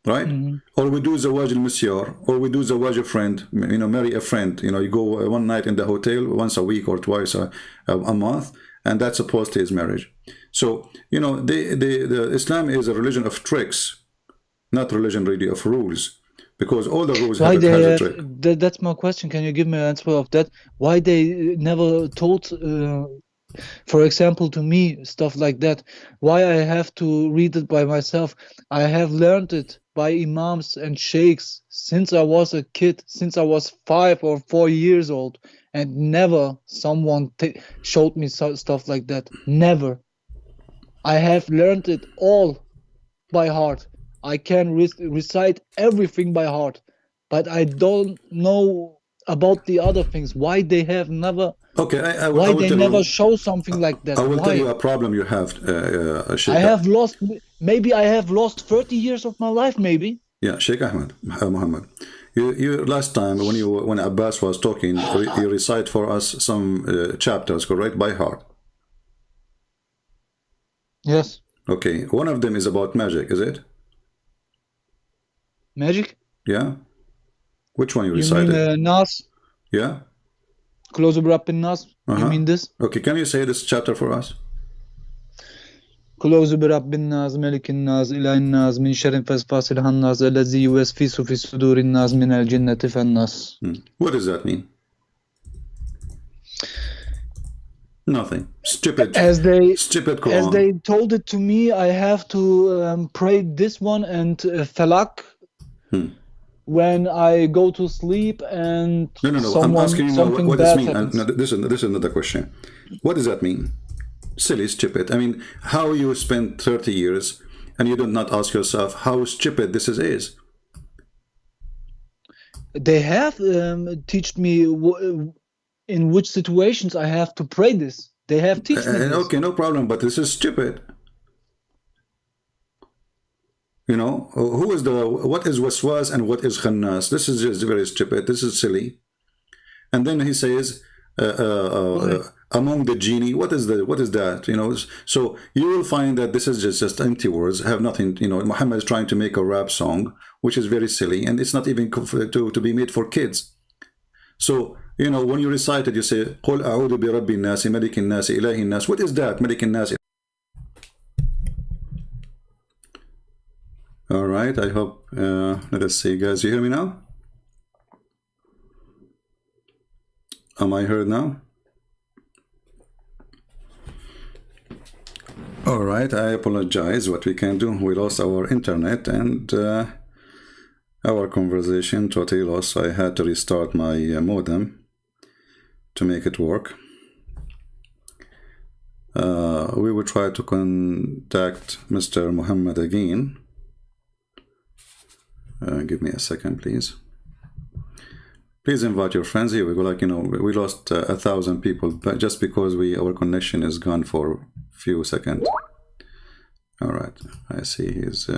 right? Or we do zawaj al-misyar, or we do zawaj a friend, you know, marry a friend. You know, you go one night in the hotel once a week or twice a month, and that's supposed to his marriage. So, you know, the Islam is a religion of tricks, not religion really of rules, because all the rules Why have they has a have, trick. that's my question. Can you give me an answer of that? Why they never told, for example, to me, stuff like that? Why I have to read it by myself? I have learned it by imams and sheikhs since I was a kid, since I was 5 or 4 years old, and never someone showed me stuff like that. Never. I have learned it all by heart. I can recite everything by heart, but I don't know about the other things. Why they have never, Okay, I why will they tell never you. show something like I that? will tell you Why? a problem you have, I Sheikh. have lost, maybe I have lost 30 years of my life, maybe. Yeah, Sheikh Ahmed Muhammad. You last time when Abbas was talking, you recite for us some chapters, correct, by heart. Yes. Okay, one of them is about magic, is it? Magic? Yeah. Which one you You mean recited? Nas? Yeah. Close up in Nas? You Uh-huh. mean this? Okay, can you say this chapter for us? كلوز برب الناس ملك الناس إله الناس من شر فاسفاس الناس الذي يوسوس في صدور الناس من الجنة فالناس. What does that mean? Nothing. Stupid. Stupid Quran. As they told it to me, I have to pray this one and Falak when I go to sleep and No. I'm asking you what does bad mean. happens. No, this is another question. What does that mean? Silly, stupid. I mean, how you spend 30 years and you do not ask yourself how stupid this is? They have taught me in which situations I have to pray this. They have taught me this. Okay, no problem, but this is stupid. You know, what is waswas and what is khannas? This is just very stupid. This is silly. And then he says, among the genie, what is that? You know, so you will find that this is just empty words, have nothing. You know, Muhammad is trying to make a rap song, which is very silly, and it's not even to be made for kids. So, you know, when you recite it, you say, قُلْ أَعُوذُ بِرَبِّ النَّاسِ مَلِكِ النَّاسِ إِلَهِ النَّاسِ. What is that, مَلِكِ النَّاسِ? All right, I hope, let us see, guys, you hear me now? Am I heard now? All right, I apologize. What we can do, we lost our internet and our conversation totally lost. So I had to restart my modem to make it work. We will try to contact Mr. Muhammad again. Give me a second, please. Please invite your friends. Here we go. Like, you know, we lost 1,000 people, but just because our connection is gone for a few seconds. All right, I see he's.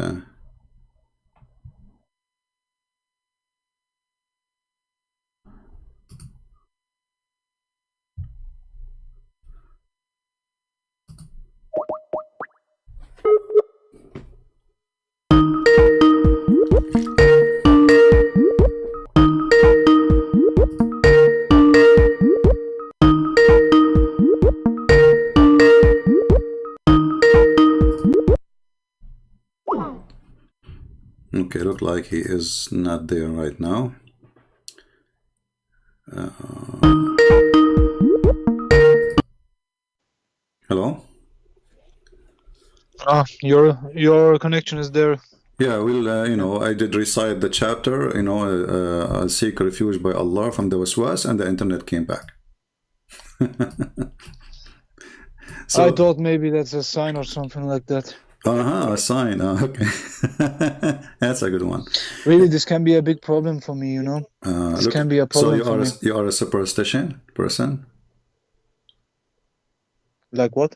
Okay, look like he is not there right now. Hello? Your connection is there. Yeah, well, you know, I did recite the chapter, you know, seek refuge by Allah from the waswas, and the internet came back. So, I thought maybe that's a sign or something like that. A sign. Okay. That's a good one. Really, this can be a big problem for me, you know. This can be a problem for me. So you are a superstition person? Like what?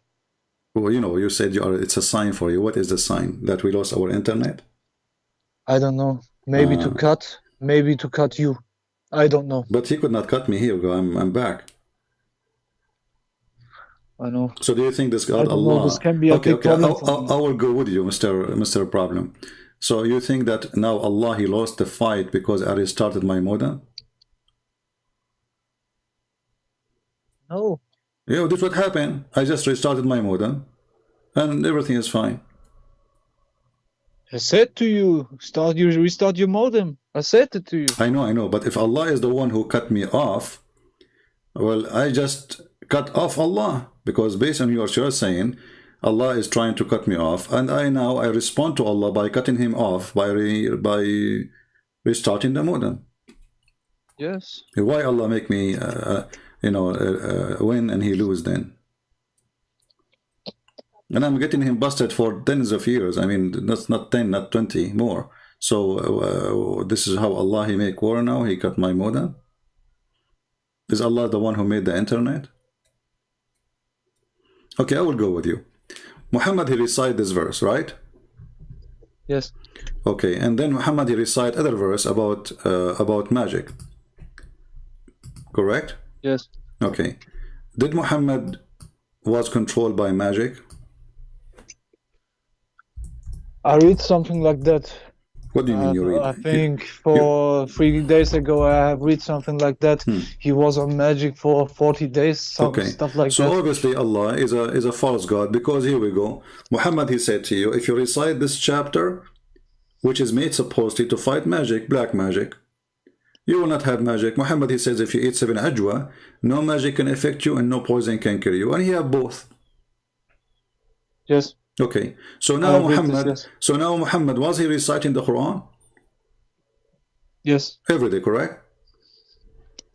Well, you know, you said it's a sign for you. What is the sign? That we lost our internet? I don't know. Maybe to cut you. I don't know. But he could not cut me. Here we go. I'm back. I know. So do you think this God Allah? This can be a big problem. I will go with you, Mr. Problem. So you think that now Allah, he lost the fight because I restarted my modem? No. Yeah, this what happened. I just restarted my modem and everything is fine. I said to you, restart your modem. I said it to you. I know, but if Allah is the one who cut me off, well, I just cut off Allah, because based on what you're saying, Allah is trying to cut me off, and I respond to Allah by cutting him off, by restarting the modem. Yes. Why Allah make me win and he lose then? And I'm getting him busted for tens of years. I mean, that's not 10, not 20, more. So this is how Allah, he make war now. He cut my modem. Is Allah the one who made the internet? Okay, I will go with you. Muhammad, he recite this verse, right? Yes. Okay, and then Muhammad, he recite other verse about magic. Correct? Yes. Okay. Did Muhammad was controlled by magic? I read something like that. What do you mean you read? I think for 3 days ago I have read something like that. He was on magic for 40 days, stuff like that. So obviously Allah is a false god, because here we go. Muhammad, he said to you, if you recite this chapter, which is made supposedly to fight magic, black magic, you will not have magic. Muhammad, he says, if you eat 7 ajwa, no magic can affect you and no poison can kill you. And he have both. Yes. Okay, so now Muhammad, was he reciting the Quran? Yes. Every day, correct?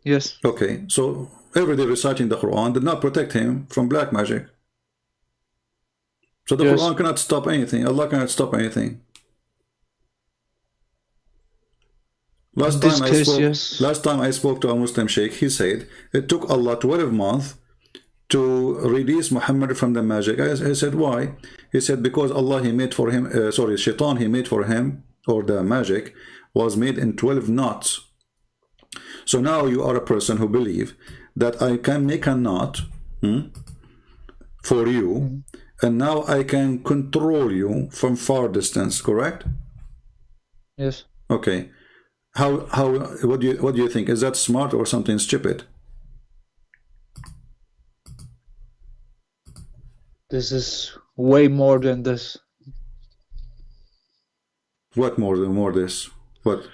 Yes. Okay, so every day reciting the Quran did not protect him from black magic. So the Quran cannot stop anything. Allah cannot stop anything. Last time I spoke to a Muslim sheikh, he said it took Allah 12 months to release Muhammad from the magic. I said, why? He said, because Allah, he made for him, Shaitan, he made for him, or the magic was made in 12 knots. So now you are a person who believe that I can make a knot for you, and now I can control you from far distance, correct? Yes. Okay. What do you think? Is that smart or something stupid? This is way more than this. What more this? What?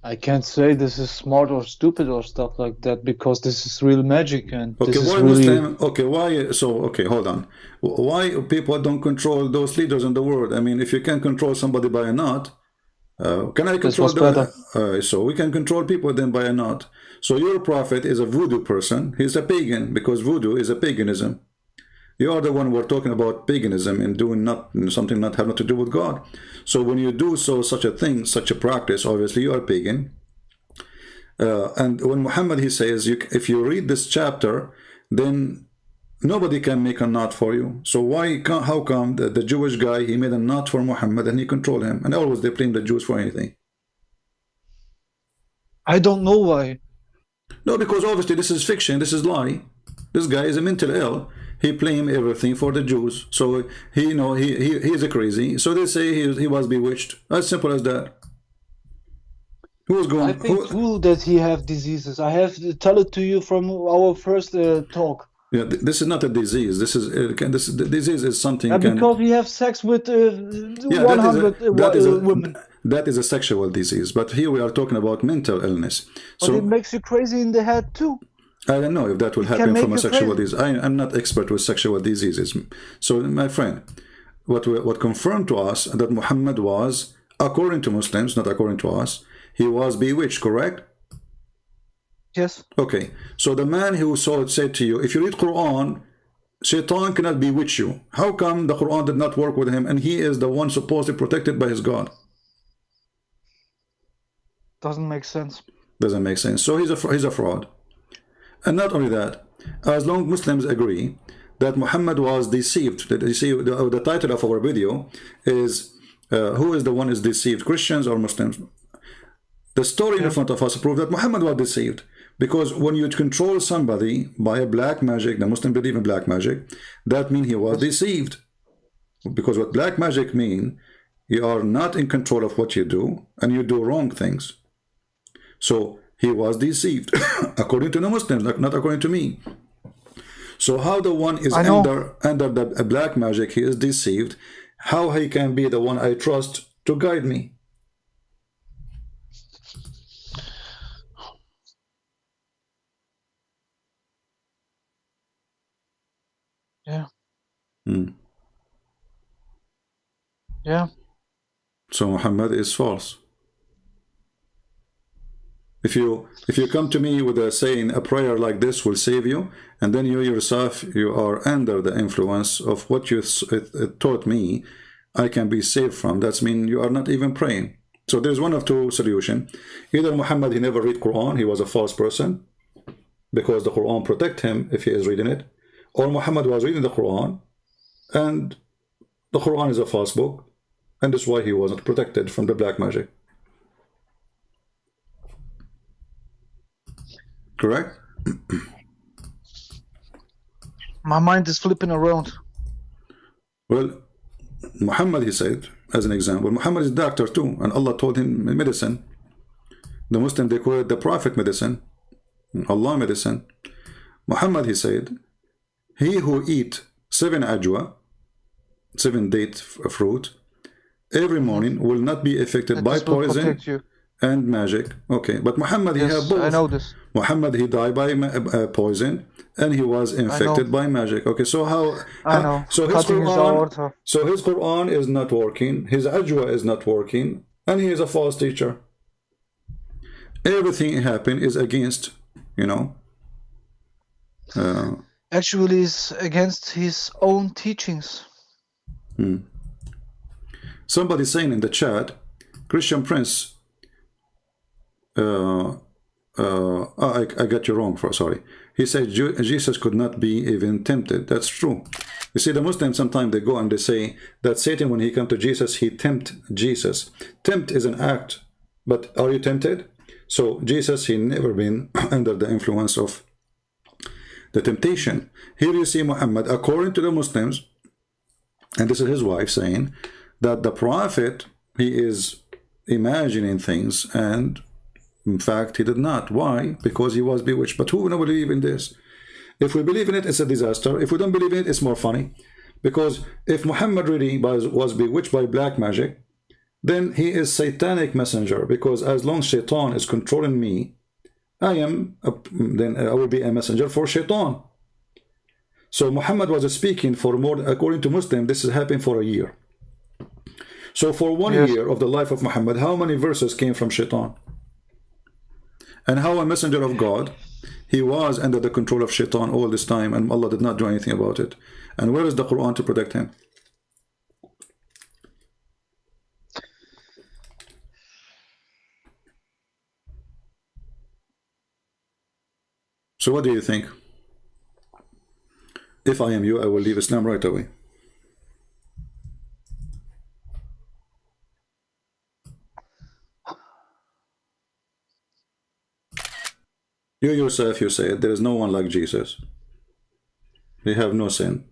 I can't say this is smart or stupid or stuff like that, because this is real magic, and okay, this is why really... Muslim? Okay, why? So okay, hold on. Why people don't control those leaders in the world? I mean, if you can control somebody by a knot, can I control them? So we can control people then by a knot. So your prophet is a voodoo person. He's a pagan, because voodoo is a paganism. You are the one we're talking about paganism and doing something not having to do with God. So when you do such a thing, such a practice, obviously you are pagan. And when Muhammad, he says, if you read this chapter, then nobody can make a knot for you. So how come the Jewish guy, he made a knot for Muhammad and he controlled him? And always they blame the Jews for anything. I don't know why. No, because obviously this is fiction, this is lie. This guy is a mental ill. He blamed everything for the Jews. So he is a crazy. So they say he was bewitched. As simple as that. Who was going? I think too that he have diseases. I have to tell it to you from our first talk. Yeah, this is not a disease. This the disease is something. Because we have sex with 100 women. That is a sexual disease. But here we are talking about mental illness. So but it makes you crazy in the head too. I don't know if that will happen from a sexual disease. I'm not expert with sexual diseases. So, my friend, what confirmed to us that Muhammad was, according to Muslims, not according to us, he was bewitched, correct? Yes. Okay. So the man who said to you, if you read Quran, Shaitan cannot bewitch you. How come the Quran did not work with him, and he is the one supposedly protected by his God? Doesn't make sense. Doesn't make sense. So he's a fraud. And not only that, as long Muslims agree that Muhammad was deceived, that you see the title of our video is who is the one is deceived, Christians or Muslims? The story in front of us proves that Muhammad was deceived, because when you control somebody by a black magic, the Muslims believe in black magic, that means he was deceived. Because what black magic mean, you are not in control of what you do, and you do wrong things. So he was deceived, according to the Muslims, not according to me. So how the one is under the black magic, he is deceived, how he can be the one I trust to guide me? Yeah. Hmm. Yeah. So Muhammad is false. If you come to me with a saying a prayer like this will save you, and then you yourself, you are under the influence of what you taught me I can be saved from, that's mean you are not even praying. So there's one of two solutions. Either Muhammad, he never read Quran, he was a false person, because the Quran protect him if he is reading it, or Muhammad was reading the Quran and the Quran is a false book, and that's why he wasn't protected from the black magic. Correct? My mind is flipping around. Well, Muhammad, he said, as an example, Muhammad is a doctor too, and Allah told him medicine. The Muslim, they call it the Prophet medicine, Allah medicine. Muhammad, he said, he who eat 7 ajwa, 7 date fruit, every morning will not be affected by poison and magic. Okay, but Muhammad, he had both. I know this. Muhammad, he died by poison, and he was infected by magic. Okay, so I know. So his Quran is not working, his ajwa is not working, and he is a false teacher. Everything happened is against, you know. Actually, is against his own teachings. Somebody saying in the chat, Christian Prince. I got you wrong. Sorry. He said Jesus could not be even tempted. That's true. You see, the Muslims sometimes they go and they say that Satan, when he come to Jesus, he tempt Jesus. Tempt is an act, but are you tempted? So Jesus, he never been under the influence of the temptation. Here you see Muhammad, according to the Muslims, and this is his wife saying that the prophet, he is imagining things, and in fact, he did not. Why? Because he was bewitched. But who will believe in this? If we believe in it, it's a disaster. If we don't believe in it, it's more funny. Because if Muhammad really was bewitched by black magic, then he is satanic messenger. Because as long as Shaitan is controlling me, then I will be a messenger for Shaitan. So Muhammad was speaking for more, according to Muslim, this has happened for a year. So for 1 year of the life of Muhammad, how many verses came from Shaitan? And how a messenger of God, he was under the control of Shaitan all this time, and Allah did not do anything about it. And where is the Quran to protect him? So what do you think? If I am you, I will leave Islam right away. You yourself, you said, there is no one like Jesus. They have no sin.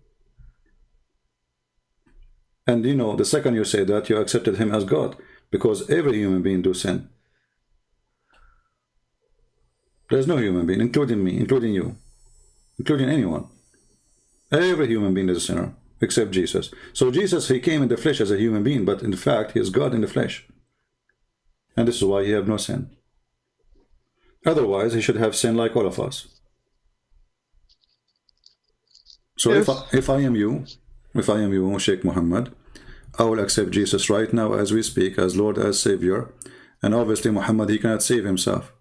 And you know, the second you say that, you accepted him as God, because every human being do sin. There's no human being, including me, including you, including anyone. Every human being is a sinner, except Jesus. So Jesus, he came in the flesh as a human being, but in fact, he is God in the flesh. And this is why he have no sin. Otherwise, he should have sin like all of us. So yes. if I am you, Sheikh Muhammad, I will accept Jesus right now as we speak, as Lord, as Savior. And obviously Muhammad, he cannot save himself.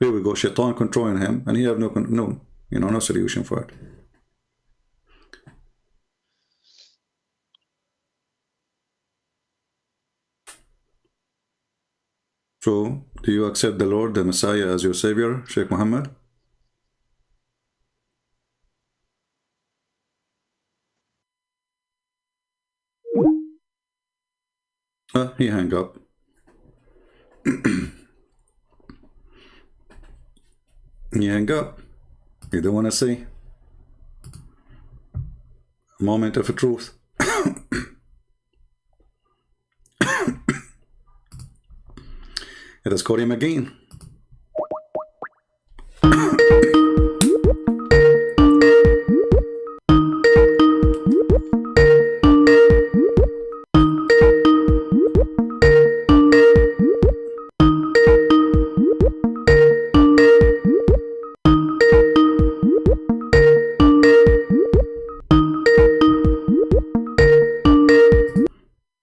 Here we go, Shaitan controlling him, and he have no solution for it. So, do you accept the Lord, the Messiah, as your Savior, Sheikh Muhammad? He hung up. He hung up. You don't want to say? Moment of truth. Let us call him again.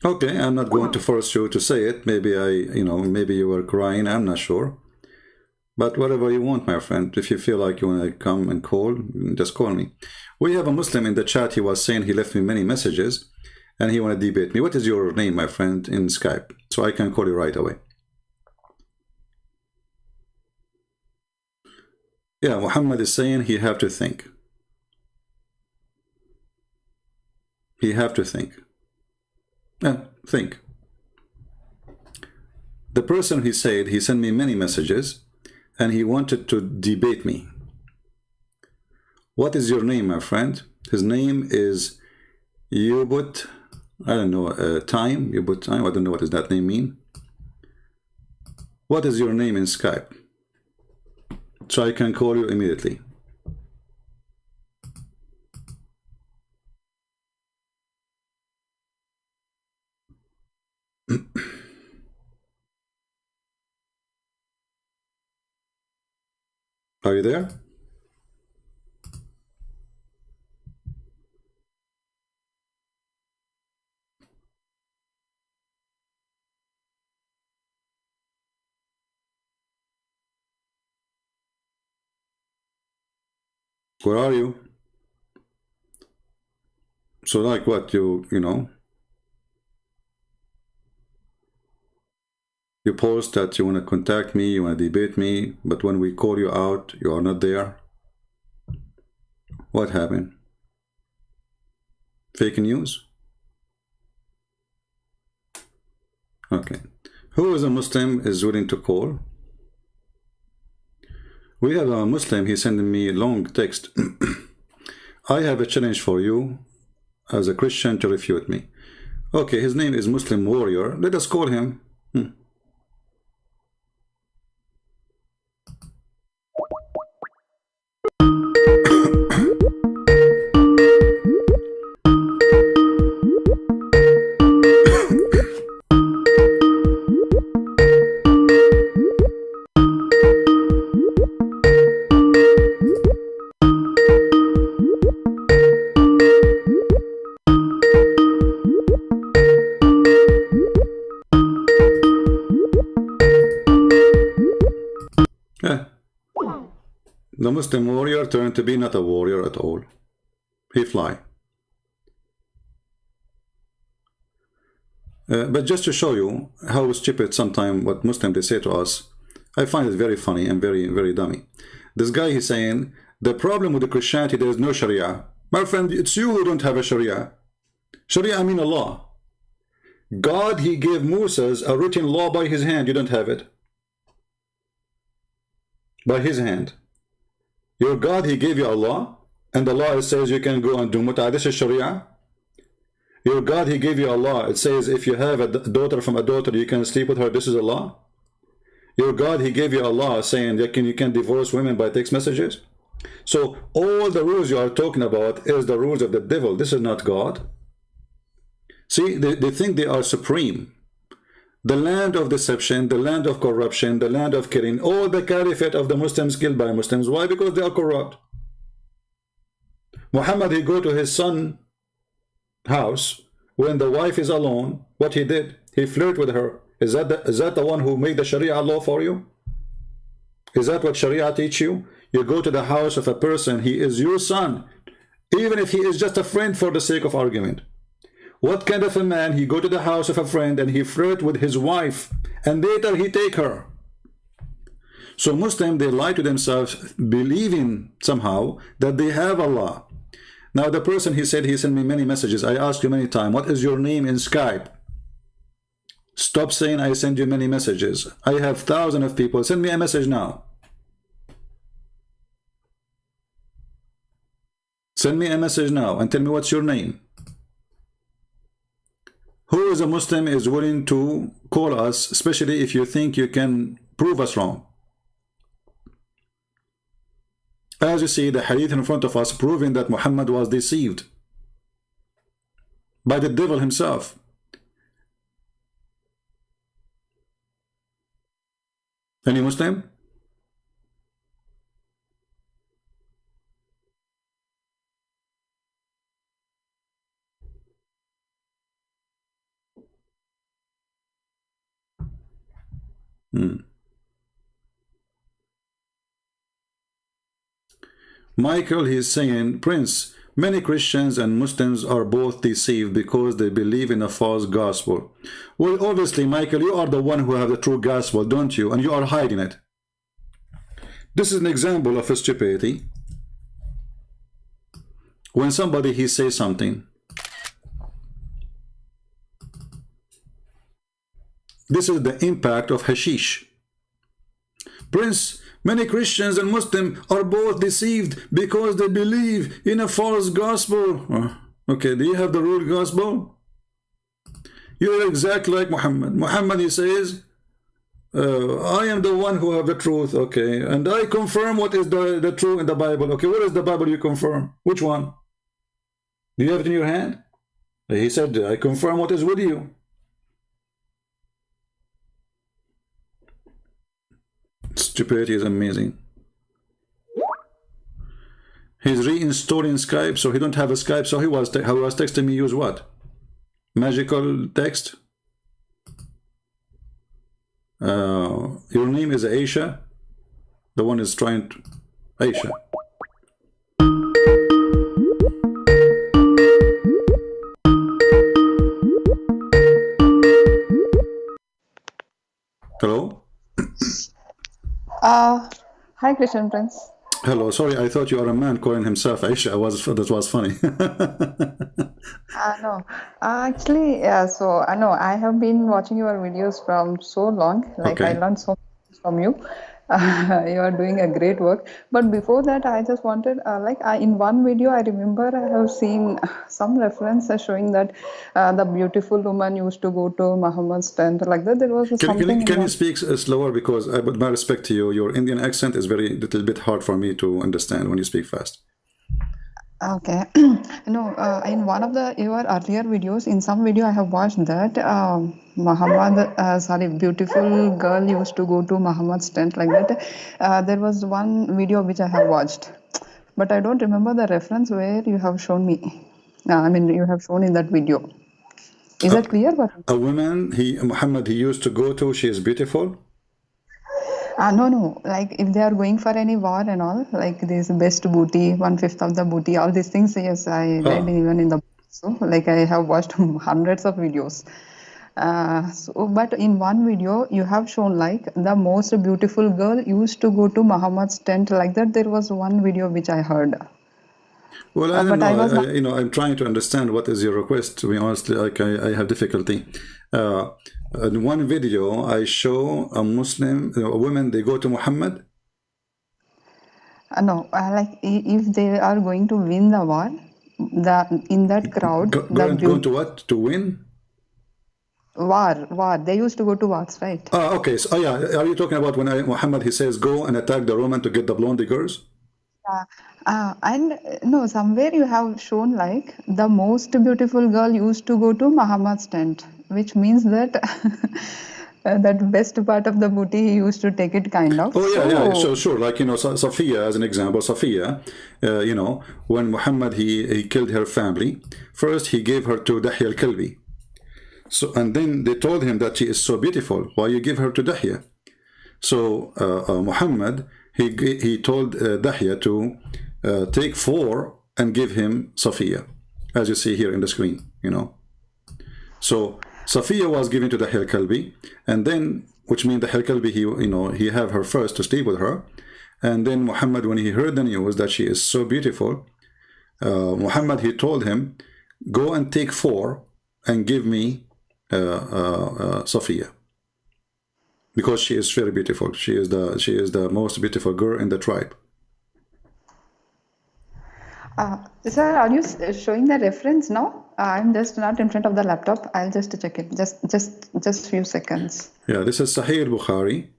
Okay, I'm not going to force you to say it. Maybe maybe you were crying. I'm not sure. But whatever you want, my friend. If you feel like you want to come and call, just call me. We have a Muslim in the chat. He was saying he left me many messages and he want to debate me. What is your name, my friend, in Skype? So I can call you right away. Yeah, Muhammad is saying he have to think. He have to think. Yeah, think. The person he said, he sent me many messages and he wanted to debate me. What is your name, my friend? His name is Yubut, I don't know, time, Yubut time, I don't know what does that name mean. What is your name in Skype? So I can call you immediately. Are you there? Where are you? So like what, you know, you post that you want to contact me, you want to debate me, but when we call you out, you are not there. What happened? Fake news? Okay. Who is a Muslim is willing to call? We have a Muslim, he's sending me a long text. I have a challenge for you as a Christian to refute me. Okay, his name is Muslim Warrior. Let us call him. The Muslim warrior turned to be not a warrior at all. He fly. But just to show you how stupid sometimes what Muslims they say to us, I find it very funny and very, very dummy. This guy he's saying, the problem with the Christianity, there is no Sharia. My friend, it's you who don't have a Sharia. Sharia, I mean a law. God, he gave Moses a written law by his hand. You don't have it. By his hand. Your God, he gave you a law, and the law says you can go and do mut'ah. This is Sharia. Your God, he gave you a law. It says if you have a daughter from a daughter, you can sleep with her. This is a law. Your God, he gave you a law saying that you can divorce women by text messages. So all the rules you are talking about is the rules of the devil. This is not God. See, they think they are supreme. The land of deception, the land of corruption, the land of killing, all the caliphate of the Muslims killed by Muslims. Why? Because they are corrupt. Muhammad, he go to his son house when the wife is alone. What he did, he flirt with her. Is that the one who made the Sharia law for you? Is that what Sharia teach you? You go to the house of a person, he is your son, even if he is just a friend for the sake of argument. What kind of a man, he go to the house of a friend and he flirt with his wife and later he take her. So Muslims, they lie to themselves, believing somehow that they have Allah. Now the person, he said, he sent me many messages. I asked you many times, what is your name in Skype? Stop saying I send you many messages. I have thousands of people. Send me a message now. Send me a message now and tell me what's your name. Who is a Muslim is willing to call us, especially if you think you can prove us wrong? As you see, the hadith in front of us proving that Muhammad was deceived by the devil himself. Any Muslim? Michael, he's saying, Prince, many Christians and Muslims are both deceived because they believe in a false gospel. Well, obviously, Michael, you are the one who have the true gospel, don't you? And you are hiding it. This is an example of stupidity. When somebody, he says something. This is the impact of hashish. Prince, many Christians and Muslims are both deceived because they believe in a false gospel. Okay, do you have the real gospel? You're exactly like Muhammad. Muhammad, he says, I am the one who have the truth, okay, and I confirm what is the truth in the Bible. Okay, what is the Bible you confirm? Which one? Do you have it in your hand? He said, I confirm what is with you. Stupidity is amazing. He's reinstalling Skype, so he don't have a Skype, so he was texting me. Use what? Magical text? Your name is Aisha. The one is trying to... Aisha. Hello? Hi, Christian Prince. Hello, sorry, I thought you are a man calling himself Aisha. That was funny. No, actually, so I know I have been watching your videos from so long. Like, Okay. I learned so much from you. You are doing a great work. But before that, I just wanted, in one video, I remember I have seen some reference showing that the beautiful woman used to go to Muhammad's tent. Like that, there was something. Can you speak slower? Because, with my respect to you, your Indian accent is very little bit hard for me to understand when you speak fast. Okay. No, in one of your earlier videos, in some video I have watched that beautiful girl used to go to Muhammad's tent like that. There was one video which I have watched, but I don't remember the reference where you have shown me. I mean, you have shown in that video. Is that clear? A woman, Muhammad, he used to go to, she is beautiful? No. Like, if they are going for any war and all, like this best booty, 1/5 of the booty, all these things, yes, I read even in the book. So, like, I have watched hundreds of videos. But in one video, you have shown like the most beautiful girl used to go to Muhammad's tent. Like that, there was one video which I heard. Well, I don't know. I'm trying to understand what is your request. To be honest, like I have difficulty. In one video, I show a Muslim, a woman, they go to Muhammad. No, like if they are going to win the war, in that crowd, going to what? To win? War. They used to go to wars, right? Okay. So, yeah. Are you talking about when Muhammad, he says, go and attack the Roman to get the blonde girls? And no, somewhere you have shown like the most beautiful girl used to go to Muhammad's tent, which means that that best part of the booty he used to take it, kind of. Oh yeah. So sure, like Safiya as an example. Safiya, when Muhammad he killed her family, first he gave her to Dahya al-Kalbi. So and then they told him that she is so beautiful. Why you give her to Dahya? So Muhammad he told Dahya to take 4 and give him Safiya, as you see here in the screen. So Safiya was given to Dahya al-Kalbi, and then, which means Dahya al-Kalbi he have her first to sleep with her, and then Muhammad, when he heard the news that she is so beautiful, Muhammad he told him, go and take 4 and give me Safiya, because she is very beautiful. She is the most beautiful girl in the tribe. Sir, are you showing the reference now? I'm just not in front of the laptop. I'll just check it. Just few seconds. Yeah, this is Sahih Bukhari.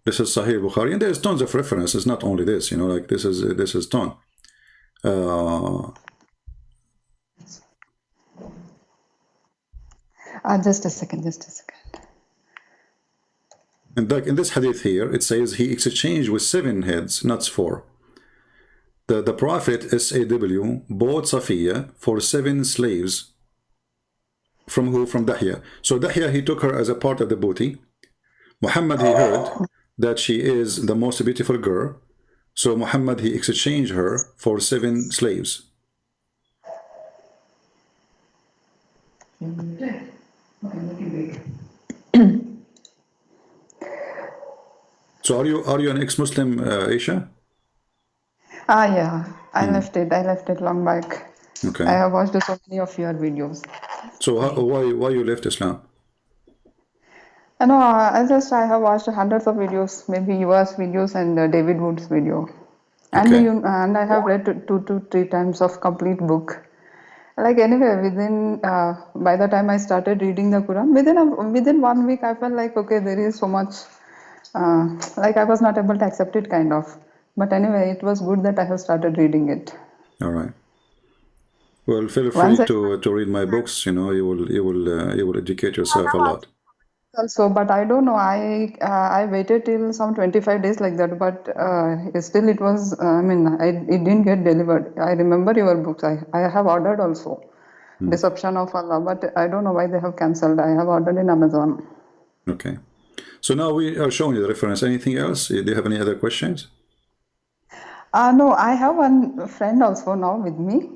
This is Sahih Bukhari, and there's tons of references. Not only this, you know, like this is ton. Just a second. Just a second. And like in this hadith here, it says he exchanged with 7 heads, not 4. The Prophet SAW bought Safiya for 7 slaves. From who? From Dahya. So Dahya, he took her as a part of the booty. Muhammad, he heard that she is the most beautiful girl. So Muhammad, he exchanged her for 7 slaves. So are you an ex-Muslim, Aisha? Yeah, I left it. I left it long back. Okay. I have watched so many of your videos. So why you left Islam? No, I have watched hundreds of videos, maybe yours videos and David Wood's video, and Okay. and I have read 2 to 3 times of complete book. Like anyway, within by the time I started reading the Quran, within 1 week, I felt like okay, there is so much. Like I was not able to accept it, kind of. But anyway, it was good that I have started reading it. All right. Well, feel free Once I to read my books. You know, you will educate yourself a lot. also, but I don't know. I waited till some 25 days like that, but still it was. I mean, it didn't get delivered. I remember your books. I have ordered also, Deception of Allah, but I don't know why they have cancelled. I have ordered in Amazon. Okay. So now we are showing you the reference. Anything else? Do you have any other questions? No, I have one friend also now with me.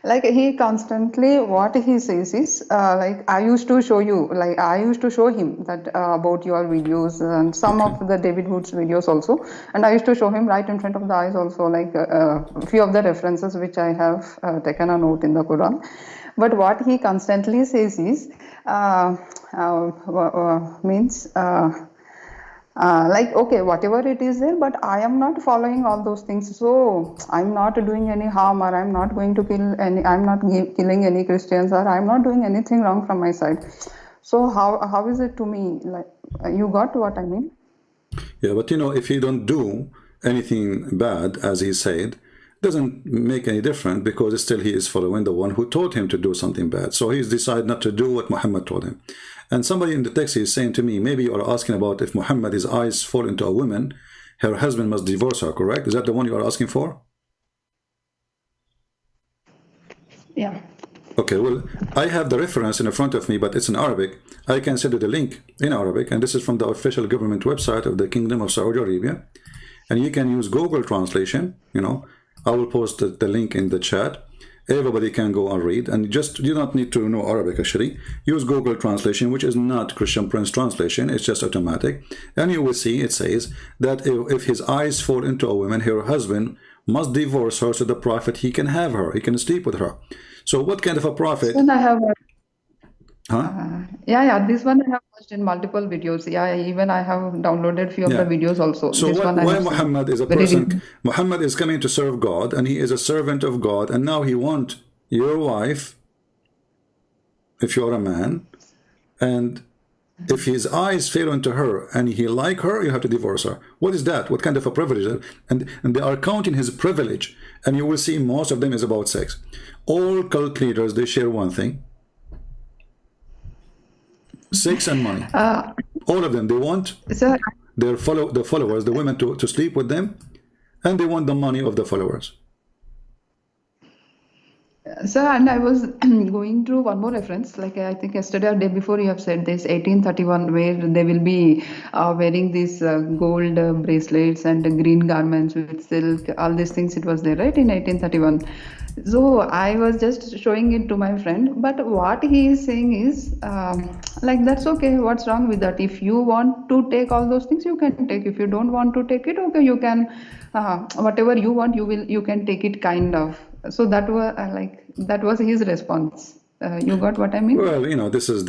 Like he constantly, what he says is, like I used to show you, like I used to show him that about your videos and some of the David Wood's videos also, and I used to show him right in front of the eyes also, like a few of the references which I have taken a note in the Quran. But what he constantly says is, means. Like okay, whatever it is there, but I am not following all those things, so I'm not doing any harm, or I'm not going to kill any, I'm not killing any Christians, or I'm not doing anything wrong from my side. So how is it to me? Like, you got what I mean? Yeah, but you know, if you don't do anything bad, as he said, doesn't make any difference, because still he is following the one who told him to do something bad. So he's decided not to do what Muhammad told him. And somebody in the text is saying to me, maybe you are asking about if Muhammad, his eyes fall into a woman, her husband must divorce her, correct? Is that the one you are asking for? Yeah. Okay, well, I have the reference in front of me, but it's in Arabic. I can send you the link in Arabic, and this is from the official government website of the Kingdom of Saudi Arabia. And you can use Google translation, you know. I will post the link in the chat. Everybody can go and read, and just you don't need to know Arabic actually. Use Google translation, which is not Christian Prince translation, it's just automatic, and you will see it says that if his eyes fall into a woman, her husband must divorce her, so the Prophet, he can have her, he can sleep with her. So what kind of a prophet? Then I have Huh? yeah, this one I have watched in multiple videos. Yeah, even I have downloaded few of the videos also. So This one I why have Muhammad is a very person, recent. Muhammad is coming to serve God, and he is a servant of God, and now he wants your wife, if you're a man, and if his eyes fail into her and he like her, you have to divorce her. What is that? What kind of a privilege? And they are counting his privilege, and you will see most of them is about sex. All cult leaders, they share one thing: sex and money. All of them, they want So the followers, the women to sleep with them, and they want the money of the followers. Sir, and I was going through one more reference, like I think yesterday or day before you have said this 1831, where they will be wearing these gold bracelets and green garments with silk, all these things. It was there, right, in 1831. So I was just showing it to my friend, but what he is saying is like that's okay. What's wrong with that? If you want to take all those things, you can take. If you don't want to take it, okay, you can whatever you want, you can take it, kind of. So that was that was his response. You got what I mean? Well, you know, this is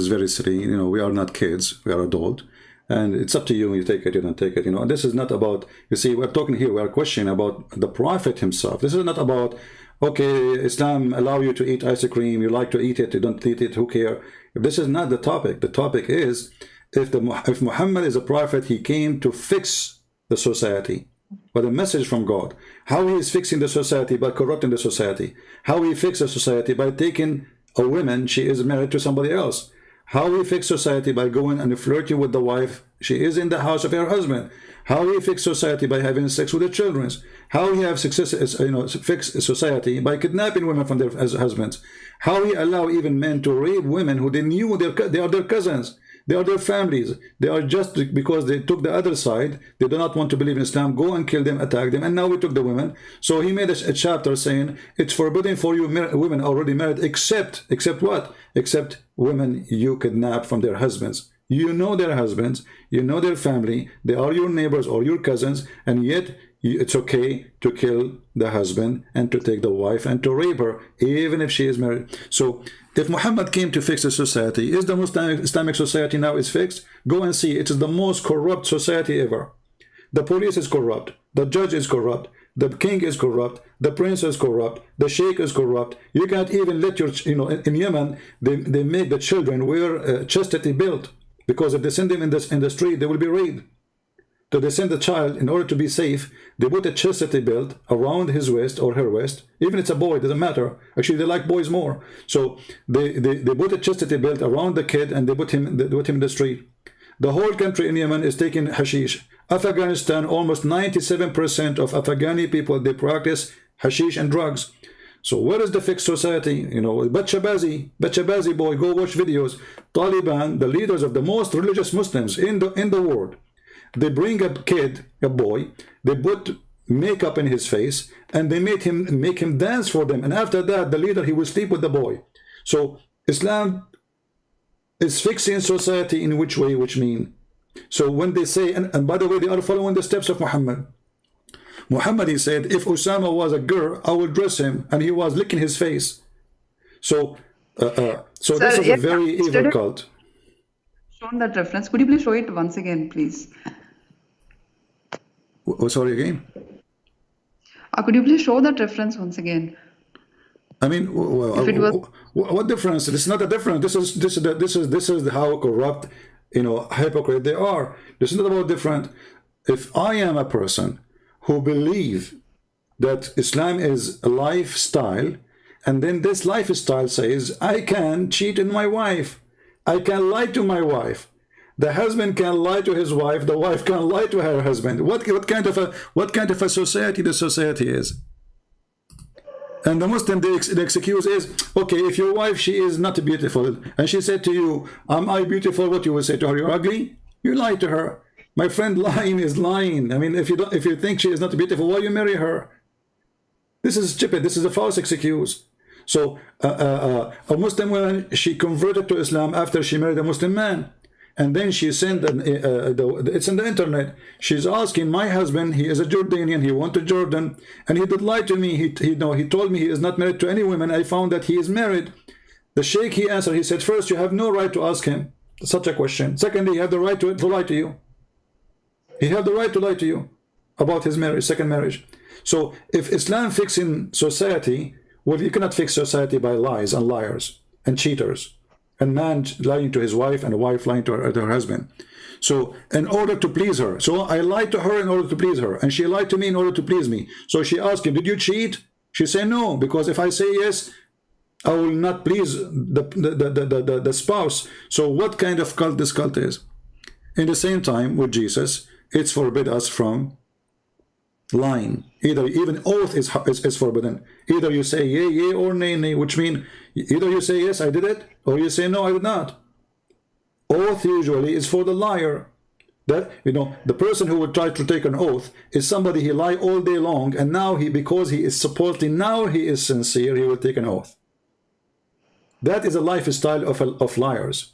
very silly. You know, we are not kids; we are adult. and it's up to you. You take it, you don't take it. You know, and this is not about, you see, we're talking here, we're questioning about the Prophet himself. This is not about, okay, Islam allow you to eat ice cream, you like to eat it, you don't eat it, who care? This is not the topic. The topic is, if Muhammad is a prophet, he came to fix the society, but a message from God. How he is fixing the society? By corrupting the society. How he fixes the society? By taking a woman, she is married to somebody else. How he fix society? By going and flirting with the wife, she is in the house of her husband. How he fix society? By having sex with the children. How he have success, fix society? By kidnapping women from their husbands. How he allow even men to rape women who they knew they are their cousins. They are their families. They are just because they took the other side. They do not want to believe in Islam. Go and kill them, attack them. And now we took the women. So he made a chapter saying it's forbidden for you women already married, except what? Except women you kidnap from their husbands. You know their husbands. You know their family. They are your neighbors or your cousins. And yet it's okay to kill the husband and to take the wife and to rape her, even if she is married. So if Muhammad came to fix the society, is the Muslim Islamic society now is fixed? Go and see. It is the most corrupt society ever. The police is corrupt. The judge is corrupt. The king is corrupt. The prince is corrupt. The sheikh is corrupt. You can't even let your, in Yemen, they make the children wear chastity belt, because if they send them in the street, they will be raped. So they send the child, in order to be safe, they put a chastity belt around his waist or her waist. Even it's a boy, it doesn't matter. Actually, they like boys more. So they put a chastity belt around the kid, and they put him in the street. The whole country in Yemen is taking hashish. Afghanistan, almost 97% of Afghani people, they practice hashish and drugs. So where is the fixed society? Bachabazi boy, go watch videos. Taliban, the leaders of the most religious Muslims in the world, they bring a kid, a boy, they put makeup in his face, and they make him dance for them. And after that, the leader, he will sleep with the boy. So Islam is fixing society in which way? Which mean, so when they say, and by the way, they are following the steps of Muhammad. Muhammad, he said, if Osama was a girl, I will dress him, and he was licking his face. So this is a very evil cult. Shown that reference. Could you please show it once again, please? Oh, sorry, again? Could you please show that reference once again? I mean, well, what difference? It's not a difference. This is how corrupt, hypocrite they are. This is not about different. If I am a person who believe that Islam is a lifestyle, and then this lifestyle says I can cheat on my wife, I can lie to my wife. The husband can lie to his wife. The wife can lie to her husband. What kind of a society the society is? And the Muslim, the excuse is, okay, if your wife, she is not beautiful, and she said to you, am I beautiful? What you will say to her? You're ugly. You lie to her. My friend, lying is lying. I mean, if you think she is not beautiful, why you marry her? This is stupid. This is a false excuse. So a Muslim woman, she converted to Islam after she married a Muslim man. And then she sent, it's in the internet, she's asking, my husband, he is a Jordanian, he went to Jordan, and he did lie to me. He told me he is not married to any women. I found that he is married. The sheikh, he answered, he said, first, you have no right to ask him such a question. Secondly, you have the right to lie to you. He had the right to lie to you about his marriage, second marriage. So if Islam fixing society, well, you cannot fix society by lies and liars and cheaters. And man lying to his wife and a wife lying to her husband. So in order to please her, so I lied to her in order to please her, and she lied to me in order to please me. So she asked him, did you cheat? She said no, because if I say yes, I will not please the spouse. So what kind of cult this cult is? In the same time with Jesus, it's forbid us from lying. Even oath is forbidden. Either you say yea, yea, or nay, nay, which mean either you say yes, I did it, or you say no, I did not. Oath usually is for the liar. That, the person who would try to take an oath is somebody he lie all day long, and now because he is supposedly, now he is sincere, he will take an oath. That is a lifestyle of liars.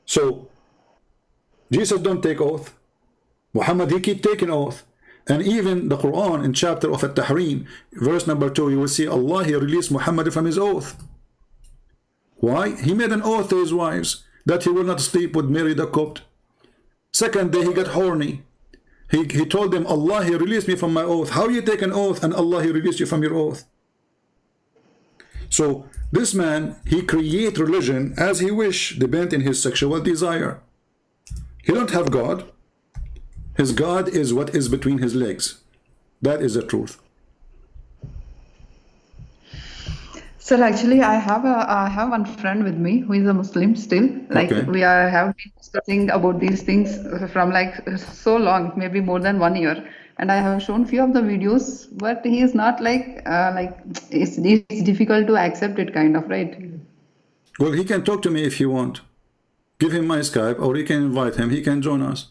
So Jesus don't take oath. Muhammad, he keep taking oath. And even the Quran in chapter of At-Tahrim, verse number 2, you will see Allah, he released Muhammad from his oath. Why? He made an oath to his wives that he will not sleep with Mary the Copt. Second day he got horny. He told them, Allah, he released me from my oath. How you take an oath and Allah, he released you from your oath? So this man, he create religion as he wish, depending on his sexual desire. He don't have God. His God is what is between his legs. That is the truth. Sir, actually, I have one friend with me who is a Muslim still. Like Okay. we have been discussing about these things from like so long, maybe more than 1 year. And I have shown few of the videos, but he is not like it's difficult to accept it, kind of, right? Well, he can talk to me if you want. Give him my Skype, or you can invite him. He can join us.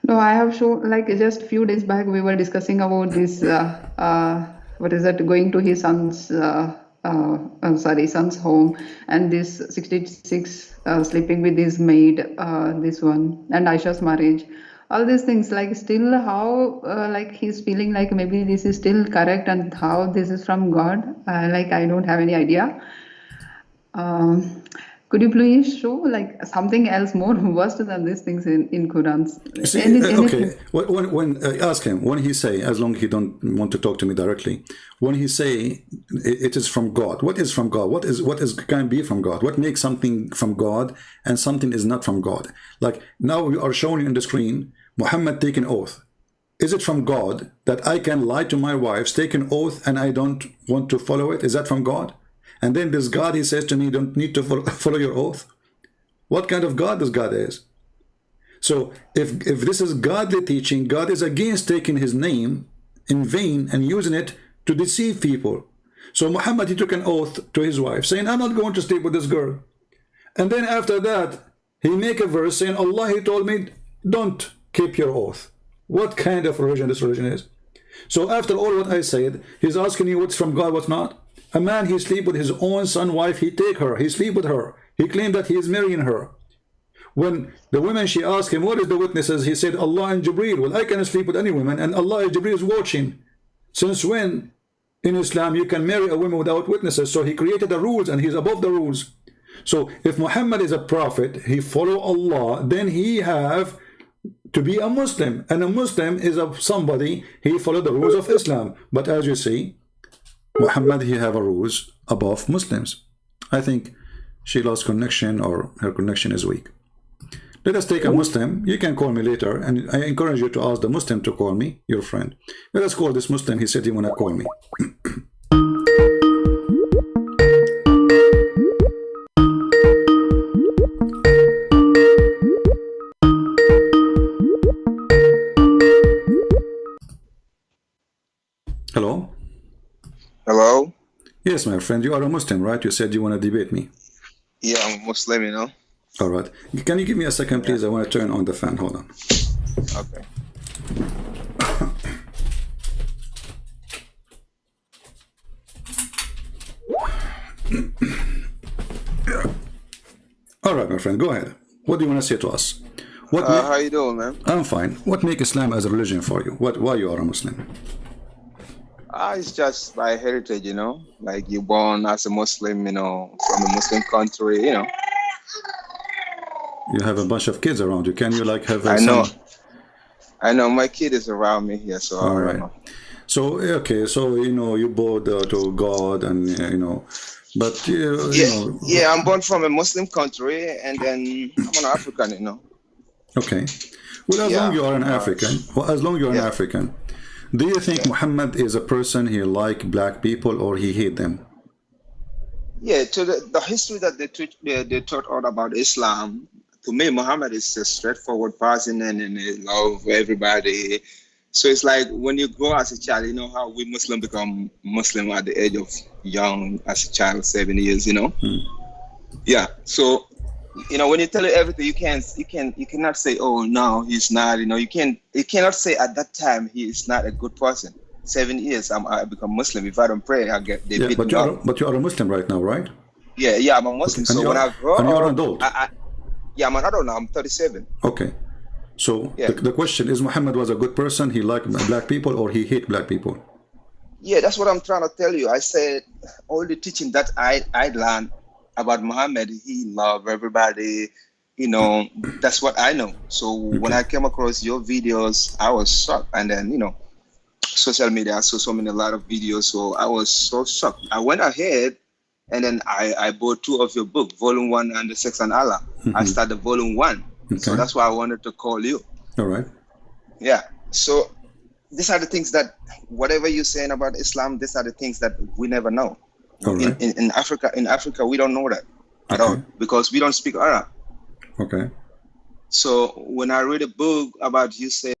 No, I have shown like just few days back we were discussing about this. What is that? Going to his son's son's home, and this 66 sleeping with his maid, this one, and Aisha's marriage. All these things, like still how like he's feeling like maybe this is still correct, and how this is from God. Like I don't have any idea. Could you please show like something else more worse than these things in Quran? See, okay. When ask him, when he say, as long as he don't want to talk to me directly, when he say it is from God, what is from God? What is can be from God? What makes something from God and something is not from God? Like now we are showing on the screen Muhammad take an oath. Is it from God that I can lie to my wife, take an oath, and I don't want to follow it? Is that from God? And then this God, he says to me, you don't need to follow your oath. What kind of God this God is? So if this is godly teaching, God is against taking his name in vain and using it to deceive people. So Muhammad, he took an oath to his wife saying, I'm not going to sleep with this girl. And then after that, he make a verse saying, Allah, he told me, don't keep your oath. What kind of religion this religion is? So after all what I said, he's asking you what's from God, what's not. A man, he sleep with his own son wife, he take her, he sleep with her. He claimed that he is marrying her. When the woman, she asked him, what is the witnesses? He said, Allah and Jibreel. Well, I cannot sleep with any woman, and Allah and Jibreel is watching. Since when in Islam you can marry a woman without witnesses? So he created the rules, and he's above the rules. So if Muhammad is a prophet, he follow Allah, then he have to be a Muslim. And a Muslim is somebody, he follow the rules of Islam. But as you see, Muhammad, he have a rules above Muslims. I think she lost connection, or her connection is weak. Let us take a Muslim. You can call me later, and I encourage you to ask the Muslim to call me, your friend. Let us call this Muslim. He said he want to call me. Hello? Hello? Yes, my friend, you are a Muslim, right? You said you want to debate me. Yeah, I'm Muslim, you know. All right. Can you give me a second, please? I want to turn on the fan. Hold on. Okay. All right, my friend, go ahead. What do you want to say to us? How you doing, man? I'm fine. What makes Islam as a religion for you? Why you are a Muslim? It's just by heritage, you know. Like you're born as a Muslim, you know, from a Muslim country, you know. You have a bunch of kids around you. Can you like have a I know. My kid is around me here, so all I right. don't know. So okay, so you know you bowed to God, and you know, but you know. Yeah, I'm born from a Muslim country, and then I'm an African, you know. Okay. Well, as long you are an African, African, do you think Muhammad is a person he like black people or he hate them? Yeah, to the history that they taught all about Islam, to me, Muhammad is a straightforward person and he love everybody. So it's like when you grow as a child, you know how we Muslim become Muslim at the age of young, as a child, 7 years, you know? Yeah, so you know, when you tell you everything, you cannot say, oh no, he's not. You know, you cannot say at that time he is not a good person. 7 years, I become Muslim. If I don't pray, I get they beat me up. But you are a Muslim right now, right? Yeah, I'm a Muslim. Okay. So when I grow up, you're an adult. I'm an adult now. I'm 37. Okay, so the question is, Muhammad was a good person. He liked black people or he hate black people? Yeah, that's what I'm trying to tell you. I said all the teaching that I learned about Muhammad, he loved everybody. you know, that's what I know. So when I came across your videos, I was shocked. And then, you know, social media, I saw a lot of videos. So I was so shocked. I went ahead and then I bought 2 of your book, Volume 1 and The Sex and Allah. I started Volume 1. Okay. So that's why I wanted to call you. All right. Yeah. So these are the things that, whatever you're saying about Islam, these are the things that we never know. All right. In Africa, we don't know that at all because we don't speak Arab. Okay. So when I read a book about you say